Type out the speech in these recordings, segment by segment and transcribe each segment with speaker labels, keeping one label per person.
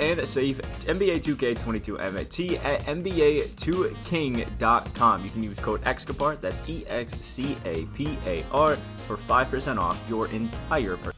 Speaker 1: and save NBA 2K22 MyTeam at NBA2King.com. You can use code Excapar, that's EXCAPAR, for 5% off your entire purchase.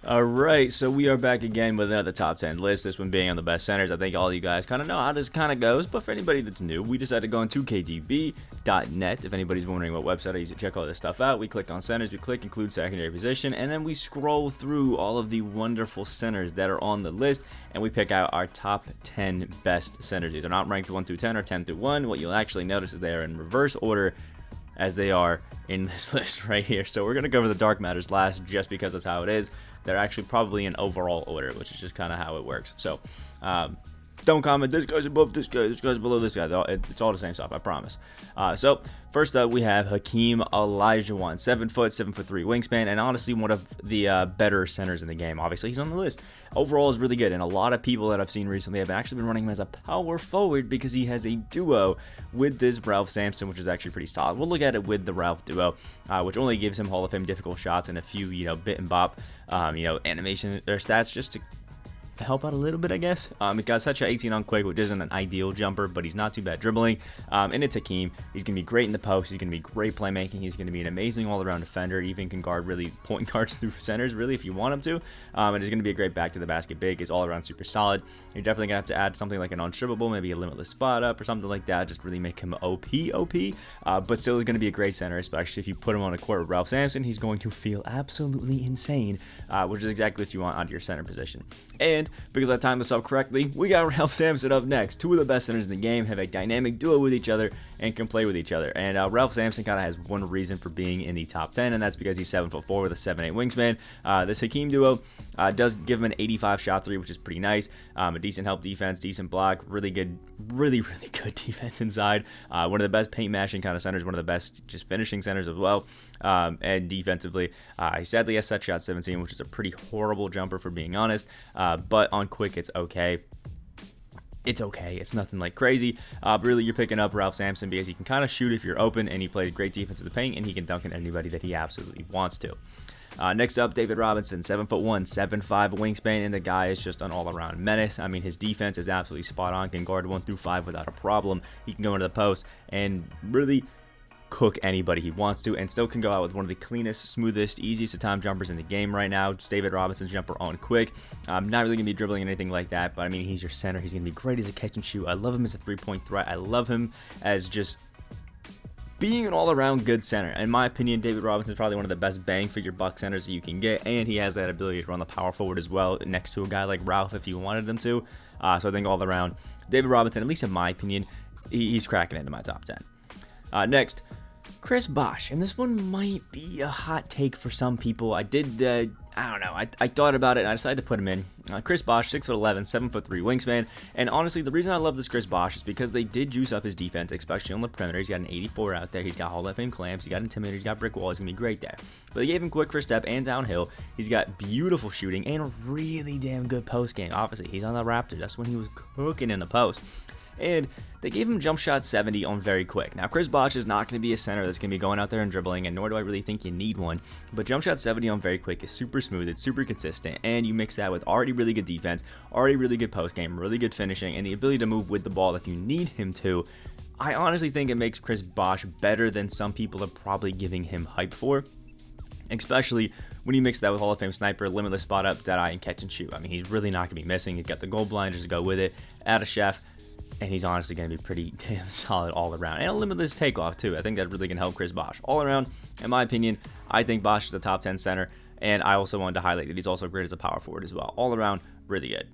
Speaker 2: Alright, so we are back again with another top 10 list, this one being on the best centers. I think all you guys kind of know how this kind of goes, but for anybody that's new, we decided to go on 2KDB.net. If anybody's wondering what website I use to check all this stuff out, we click on centers, we click include secondary position, and then we scroll through all of the wonderful centers that are on the list, and we pick out our top 10 best centers. These are not ranked 1 through 10 or 10 through 1. What you'll actually notice is they are in reverse order as they are in this list right here. So we're going to cover the dark matters last just because that's how it is. They're actually probably in overall order, which is just kind of how it works. So don't comment, this guy's above this guy, this guy's below this guy. It's all the same stuff, I promise. So first up, we have Hakeem Olajuwon, 7 foot, 7'3" wingspan, and honestly one of the better centers in the game. Obviously, he's on the list. Overall is really good, and a lot of people that I've seen recently have actually been running him as a power forward because he has a duo with this Ralph Sampson, which is actually pretty solid. We'll look at it with the Ralph duo, which only gives him Hall of Fame difficult shots and a few, bit and bop, animation or stats just to help out a little bit, I guess. He's got such an 18 on quick, which isn't an ideal jumper, but he's not too bad dribbling. And it's Hakeem. He's going to be great in the post. He's going to be great playmaking. He's going to be an amazing all-around defender. Even can guard really point guards through centers, really, if you want him to. And he's going to be a great back to the basket big. He's all-around super solid. You're definitely going to have to add something like an unstrippable, maybe a limitless spot up or something like that. Just really make him OP. But still is going to be a great center, especially if you put him on a court with Ralph Sampson. He's going to feel absolutely insane, which is exactly what you want out of your center position. And because I timed this up correctly, we got Ralph Sampson up next. Two of the best centers in the game have a dynamic duo with each other and can play with each other. And Ralph Sampson kind of has one reason for being in the top 10, and that's because he's 7'4" with a 7'8" wingspan. This Hakeem duo does give him an 85 shot three, which is pretty nice. A decent help defense, decent block, really good defense inside. One of the best paint mashing kind of centers, one of the best just finishing centers as well. And defensively, he sadly has set shot 17, which is a pretty horrible jumper for being honest. But on quick, it's okay. It's okay. It's nothing like crazy. But really, you're picking up Ralph Sampson because he can kind of shoot if you're open, and he plays great defense in the paint, and he can dunk on anybody that he absolutely wants to. Next up, David Robinson, 7'1", 7'5" wingspan, and the guy is just an all-around menace. I mean, his defense is absolutely spot on. Can guard 1 through 5 without a problem. He can go into the post and really cook anybody he wants to, and still can go out with one of the cleanest, smoothest, easiest to time jumpers in the game right now. Just David Robinson's jumper on quick. Not really going to be dribbling or anything like that, but I mean, he's your center. He's going to be great as a catch and shoot. I love him as a three-point threat. I love him as just being an all-around good center. In my opinion, David Robinson is probably one of the best bang for your buck centers that you can get, and he has that ability to run the power forward as well next to a guy like Ralph if you wanted him to. So I think all around, David Robinson, at least in my opinion, he's cracking into my top 10. Next, Kris Bosh, and this one might be a hot take for some people. I don't know. I thought about it and I decided to put him in. Kris Bosh, 6'11", 7'3" wingspan, and honestly, the reason I love this Kris Bosh is because they did juice up his defense, especially on the perimeter. He's got an 84 out there. He's got Hall of Fame clamps. He's got Intimidator. He's got brick wall. He's gonna be great there. But they gave him quick first step and downhill. He's got beautiful shooting and a really damn good post game. Obviously, he's on the Raptors. That's when he was cooking in the post. And they gave him jump shot 70 on very quick. Now, Kris Bosh is not going to be a center that's going to be going out there and dribbling, and nor do I really think you need one. But jump shot 70 on very quick is super smooth, it's super consistent, and you mix that with already really good defense, already really good post game, really good finishing, and the ability to move with the ball if you need him to. I honestly think it makes Kris Bosh better than some people are probably giving him hype for. Especially when you mix that with Hall of Fame sniper, limitless spot up, deadeye, and catch and shoot. I mean, he's really not going to be missing. He's got the goal blinders to go with it, add a chef, and he's honestly going to be pretty damn solid all around. And a limitless takeoff, too. I think that's really going to help Kris Bosh. All around, in my opinion, I think Bosh is a top 10 center. And I also wanted to highlight that he's also great as a power forward as well. All around, really good.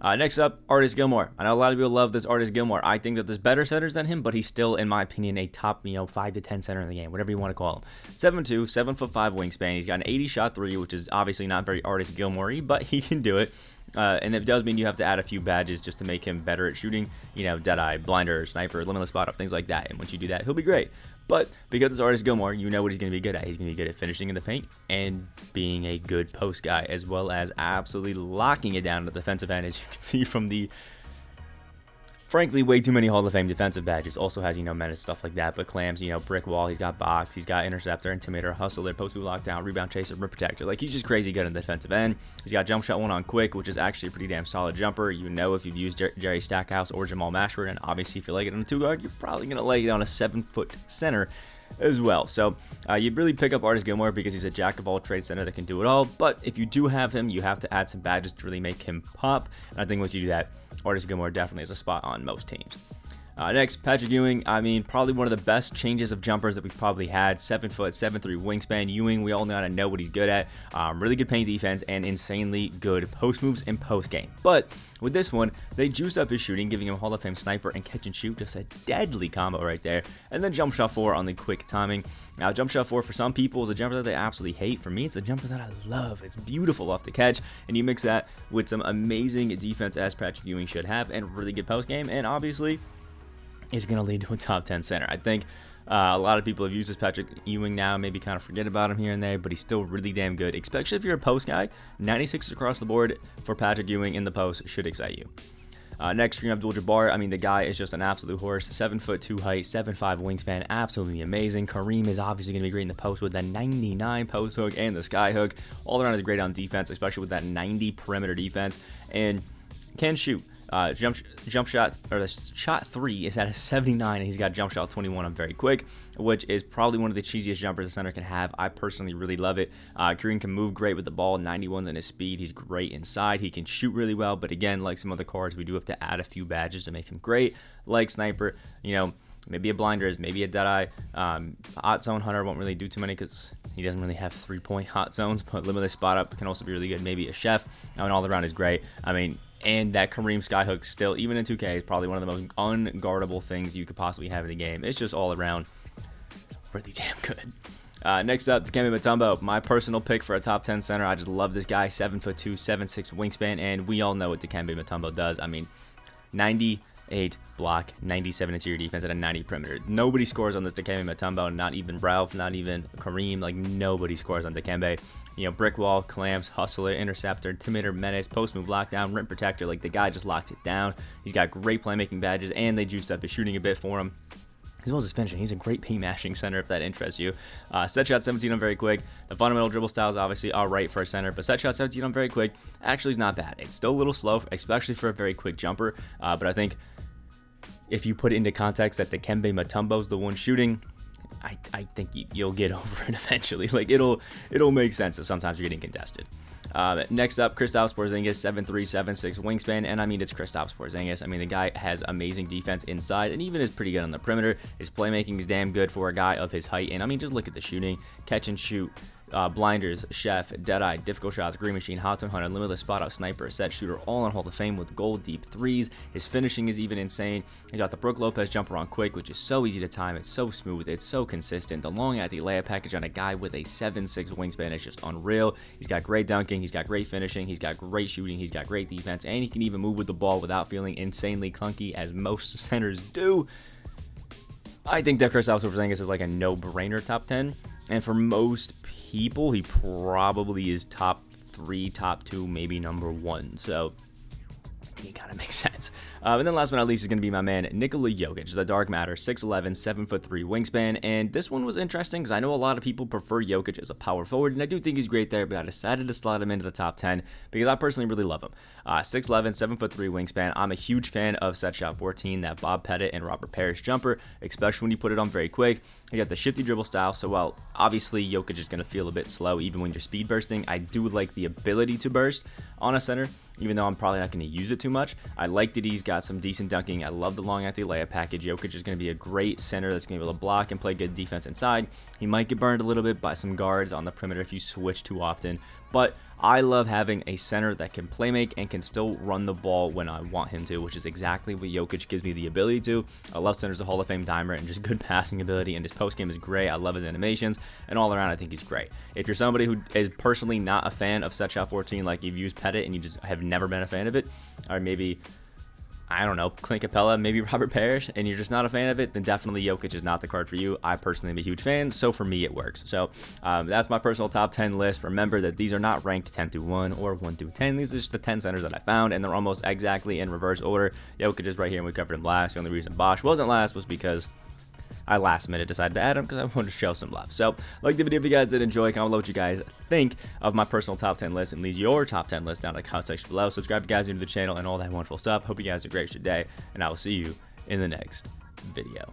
Speaker 2: Next up, Artis Gilmore. I know a lot of people love this Artis Gilmore. I think that there's better centers than him, but he's still, in my opinion, a top 5 to 10 center in the game, whatever you want to call him. 7'2", 7'5" wingspan. He's got an 80 shot three, which is obviously not very Artis Gilmore-y, but he can do it. And it does mean you have to add a few badges just to make him better at shooting, deadeye, blinder, sniper, limitless spot up, things like that. And once you do that, he'll be great. But because it's Artis Gilmore, you know what he's going to be good at. He's going to be good at finishing in the paint and being a good post guy, as well as absolutely locking it down at the defensive end, as you can see from the frankly, way too many Hall of Fame defensive badges. Also has, menace, stuff like that. But Clams, brick wall. He's got box. He's got interceptor, intimidator, hustler, post move lockdown, rebound chaser, rim protector. Like, he's just crazy good on the defensive end. He's got jump shot 1 on quick, which is actually a pretty damn solid jumper. If you've used Jerry Stackhouse or Jamal Mashford, and obviously if you like it on a 2-guard, you're probably going to like it on a 7-foot center as well. So you'd really pick up Artis Gilmore because he's a jack of all trades center that can do it all. But if you do have him, you have to add some badges to really make him pop. And I think once you do that, Artis Gilmore definitely is a spot on most teams. Next, Patrick Ewing. Probably one of the best changes of jumpers that we've probably had. 7 foot, 7'3" wingspan. Ewing, we all know what he's good at. Really good paint defense and insanely good post moves and post game. But with this one, they juiced up his shooting, giving him Hall of Fame sniper and catch and shoot. Just a deadly combo right there. And then jump shot 4 on the quick timing. Now, jump shot 4 for some people is a jumper that they absolutely hate. For me, it's a jumper that I love. It's beautiful off the catch. And you mix that with some amazing defense as Patrick Ewing should have, and really good post game. And obviously, is going to lead to a top 10 center. I think a lot of people have used this Patrick Ewing now, maybe kind of forget about him here and there, but he's still really damn good, especially if you're a post guy. 96 across the board for Patrick Ewing in the post should excite you. Next, Abdul Jabbar. The guy is just an absolute horse. 7'2" height, 7'5" wingspan, absolutely amazing. Kareem is obviously going to be great in the post with that 99 post hook and the sky hook. All around is great on defense, especially with that 90 perimeter defense, and can shoot. Jump shot, or the shot 3 is at a 79, and he's got jump shot 21 on very quick, which is probably one of the cheesiest jumpers a center can have. I personally really love it. Kareem can move great with the ball, 91's in his speed. He's great inside. He can shoot really well, but again, like some other cards, we do have to add a few badges to make him great, like sniper, maybe a blinders, maybe a deadeye. Hot zone hunter won't really do too many because he doesn't really have 3-point hot zones, but limitless spot up can also be really good. Maybe a chef. All around is great. And that Kareem skyhook still, even in 2K, is probably one of the most unguardable things you could possibly have in the game. It's just all around really damn good. Next up, Cammy Mutombo, my personal pick for a top 10 center. I just love this guy, 7'2", 7'6" wingspan, and we all know what Cammy Mutombo does. 98 block, 97 interior defense, and a 90 perimeter. Nobody scores on this Dikembe Mutombo, not even Ralph, not even Kareem. Like, nobody scores on Dikembe. Brick wall, clamps, hustler, interceptor, intimidator, menace, post move, lockdown, rim protector. Like, the guy just locks it down. He's got great playmaking badges, and they juiced up his shooting a bit for him, as well as his finishing. He's a great paint mashing center if that interests you. Set shot 17 on very quick. The fundamental dribble style is obviously all right for a center, but set shot 17 on very quick actually is not bad. It's still a little slow, especially for a very quick jumper, but I think if you put it into context that Dikembe Mutombo's the one shooting, I think you'll get over it eventually. Like, it'll make sense that sometimes you're getting contested. Next up, Kris Porzingis, 7'3", 7'6" wingspan, and it's Kris Porzingis. The guy has amazing defense inside, and even is pretty good on the perimeter. His playmaking is damn good for a guy of his height, and just look at the shooting, catch and shoot, blinders, chef, deadeye, difficult shots, green machine, hot zone hunter, limitless spot up, sniper, set shooter, all on Hall of Fame with gold deep threes. His finishing is even insane. He's got the Brook Lopez jumper on quick, which is so easy to time. It's so smooth. It's so consistent. The long at the layup package on a guy with a 7'6" wingspan is just unreal. He's got great dunking. He's got great finishing. He's got great shooting. He's got great defense, and he can even move with the ball without feeling insanely clunky, as most centers do. I think that Kris Porzingis is like a no-brainer top 10, and for most people, he probably is top 3, top 2, maybe number 1. So it kind of makes sense. And then last but not least is going to be my man Nikola Jokic, the Dark Matter, 6'11", 7'3" wingspan. And this one was interesting because I know a lot of people prefer Jokic as a power forward, and I do think he's great there, but I decided to slot him into the top 10 because I personally really love him. 6'11", 7'3" wingspan. I'm a huge fan of set shot 14, that Bob Pettit and Robert Parrish jumper, especially when you put it on very quick. You got the shifty dribble style, so while obviously Jokic is going to feel a bit slow even when you're speed bursting, I do like the ability to burst on a center, even though I'm probably not going to use it too much. I like that he's got some decent dunking. I love the long at the layup package. Jokic is going to be a great center that's going to be able to block and play good defense inside. He might get burned a little bit by some guards on the perimeter if you switch too often, but I love having a center that can play make and can still run the ball when I want him to, which is exactly what Jokic gives me the ability to. I love centers, the Hall of Fame dimer, and just good passing ability, and his post game is great. I love his animations, and all around I think he's great. If you're somebody who is personally not a fan of set shot 14, like you've used Pettit and you just have never been a fan of it, or maybe I don't know, Clint Capella, maybe Robert Parrish, and you're just not a fan of it, then definitely Jokic is not the card for you. I personally am a huge fan, so for me it works. So that's my personal top 10 list. Remember that these are not ranked 10 through 1 or 1 through 10. These are just the 10 centers that I found, and they're almost exactly in reverse order. Jokic is right here, and we covered him last. The only reason Bosh wasn't last was because I last minute decided to add him because I wanted to show some love. So, like the video if you guys did enjoy. Comment below what you guys think of my personal top 10 list and leave your top 10 list down in the comment section below. Subscribe if you guys are new to the channel and all that wonderful stuff. Hope you guys have a great day, and I will see you in the next video.